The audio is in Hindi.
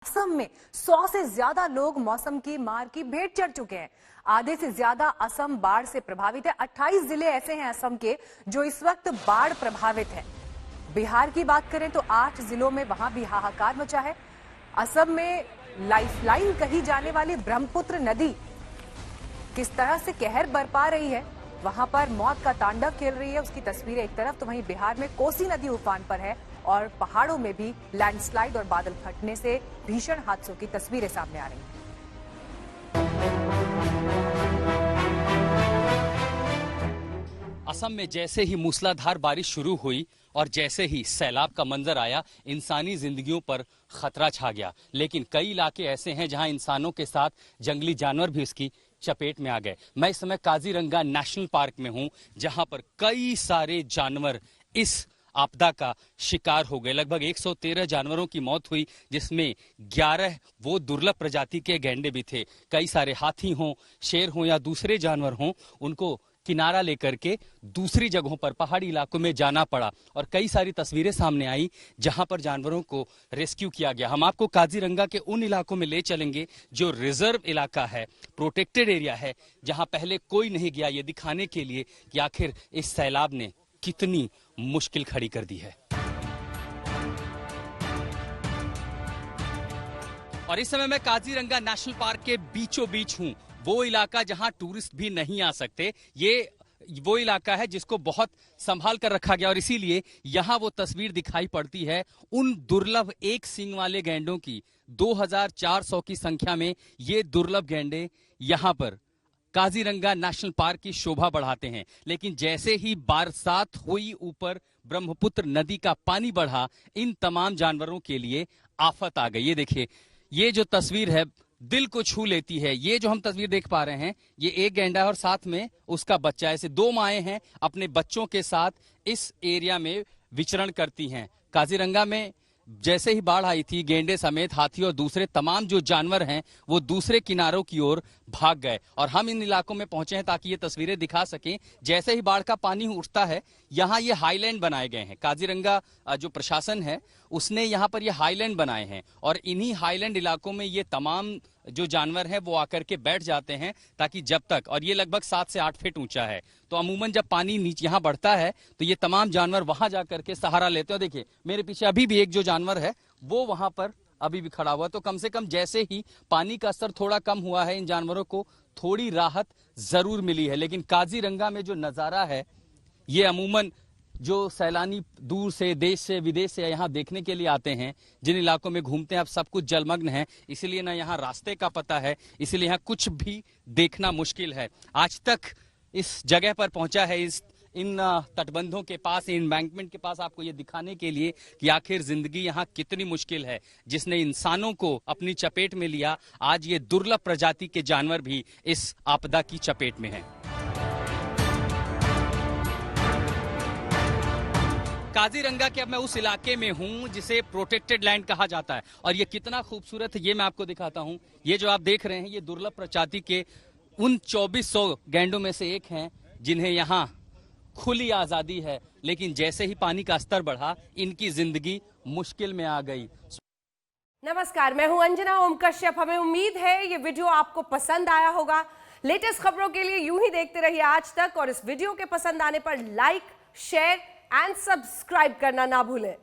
असम में 100 से ज्यादा लोग मौसम की मार की भेंट चढ़ चुके हैं। आधे से ज्यादा असम बाढ़ से प्रभावित है। 28 जिले ऐसे हैं असम के जो इस वक्त बाढ़ प्रभावित हैं। बिहार की बात करें तो 8 जिलों में वहां भी हाहाकार मचा है। असम में लाइफलाइन कही जाने वाली ब्रह्मपुत्र नदी किस तरह से कहर बरपा रही है, वहां पर मौत का तांडव खेल रही है, उसकी तस्वीरें एक तरफ, तो वहीं बिहार में कोसी नदी उफान पर है और पहाड़ों में भी लैंडस्लाइड और बादल फटने से भीषण हादसों की तस्वीरें सामने आ रही हैं। असम में जैसे ही मूसलाधार बारिश शुरू हुई और जैसे ही सैलाब का मंजर आया, इंसानी जिंदगियों पर खतरा छा गया। लेकिन कई इलाके ऐसे हैं जहां इंसानों के साथ जंगली जानवर भी इसकी चपेट में आ गए। मैं इस समय काजीरंगा नेशनल पार्क में हूं, जहां पर कई सारे जानवर इस आपदा का शिकार हो गए। लगभग 113 जानवरों की मौत हुई, जिसमें 11 वो दुर्लभ प्रजाति के गैंडे भी थे। कई सारे हाथी हों, शेर हों या दूसरे जानवर हों, उनको किनारा लेकर के दूसरी जगहों पर पहाड़ी इलाकों में जाना पड़ा और कई सारी तस्वीरें सामने आई जहां पर जानवरों को रेस्क्यू किया गया। हम आपको काजीरंगा के उन इलाकों में ले चलेंगे जो रिजर्व इलाका है, प्रोटेक्टेड एरिया है, जहां पहले कोई नहीं गया, ये दिखाने के लिए कि आखिर इस सैलाब ने कितनी मुश्किल खड़ी कर दी है। और इस समय मैं काजीरंगा नेशनल पार्क के बीचों बीच हूं, वो इलाका जहां टूरिस्ट भी नहीं आ सकते। ये वो इलाका है जिसको बहुत संभाल कर रखा गया और इसीलिए यहां वो तस्वीर दिखाई पड़ती है उन दुर्लभ एक सींग वाले गैंडों की। 2400 की संख्या में ये दुर्लभ गैंडे यहां पर काजीरंगा नेशनल पार्क की शोभा बढ़ाते हैं। लेकिन जैसे ही बरसात हुई, ऊपर ब्रह्मपुत्र नदी का पानी बढ़ा, इन तमाम जानवरों के लिए आफत आ गई। ये देखिए, ये जो तस्वीर है दिल को छू लेती है। ये जो हम तस्वीर देख पा रहे हैं, ये एक गैंडा है और साथ में उसका बच्चा। ऐसे 2 माएं हैं, अपने बच्चों के साथ इस एरिया में विचरण करती हैं। काजीरंगा में जैसे ही बाढ़ आई थी, गेंडे समेत हाथी और दूसरे तमाम जो जानवर हैं वो दूसरे किनारों की ओर भाग गए और हम इन इलाकों में पहुंचे हैं ताकि ये तस्वीरें दिखा सकें। जैसे ही बाढ़ का पानी उठता है, यहाँ ये हाईलैंड बनाए गए हैं। काजीरंगा जो प्रशासन है उसने यहाँ पर ये हाईलैंड बनाए हैं और इन्हीं हाईलैंड इलाकों में ये तमाम जो जानवर हैं वो आकर के बैठ जाते हैं ताकि जब तक, और ये लगभग 7 से 8 फीट ऊंचा है, तो अमूमन जब पानी नीचे यहाँ बढ़ता है तो ये तमाम जानवर वहां जाकर के सहारा लेते हैं। देखिए मेरे पीछे अभी भी एक जो जानवर है वो वहां पर अभी भी खड़ा हुआ। तो कम से कम जैसे ही पानी का स्तर थोड़ा कम हुआ है, इन जानवरों को थोड़ी राहत जरूर मिली है। लेकिन काजीरंगा में जो नजारा है, ये अमूमन जो सैलानी दूर से, देश से, विदेश से यहाँ देखने के लिए आते हैं, जिन इलाकों में घूमते हैं, अब सब कुछ जलमग्न है, इसलिए ना यहाँ रास्ते का पता है, इसलिए यहाँ कुछ भी देखना मुश्किल है। आज तक इस जगह पर पहुंचा है, इन तटबंधों के पास, इन एम्बैंकमेंट के पास, आपको ये दिखाने के लिए कि आखिर जिंदगी यहाँ कितनी मुश्किल है। जिसने इंसानों को अपनी चपेट में लिया, आज ये दुर्लभ प्रजाति के जानवर भी इस आपदा की चपेट में हैं। काजीरंगा के अब मैं उस इलाके में हूं जिसे प्रोटेक्टेड लैंड कहा जाता है और ये कितना खूबसूरत है ये मैं आपको दिखाता हूं। ये जो आप देख रहे हैं, ये दुर्लभ प्रजाति के उन 2400 गैंडों में से एक हैं जिन्हें यहाँ खुली आजादी है। लेकिन जैसे ही पानी का स्तर बढ़ा, इनकी जिंदगी मुश्किल में आ गई। नमस्कार, मैं हूं अंजना ओम कश्यप। हमें उम्मीद है ये वीडियो आपको पसंद आया होगा। लेटेस्ट खबरों के लिए यूं ही देखते रहिए आज तक और इस वीडियो के पसंद आने पर लाइक, शेयर एंड सब्सक्राइब करना ना भूलें।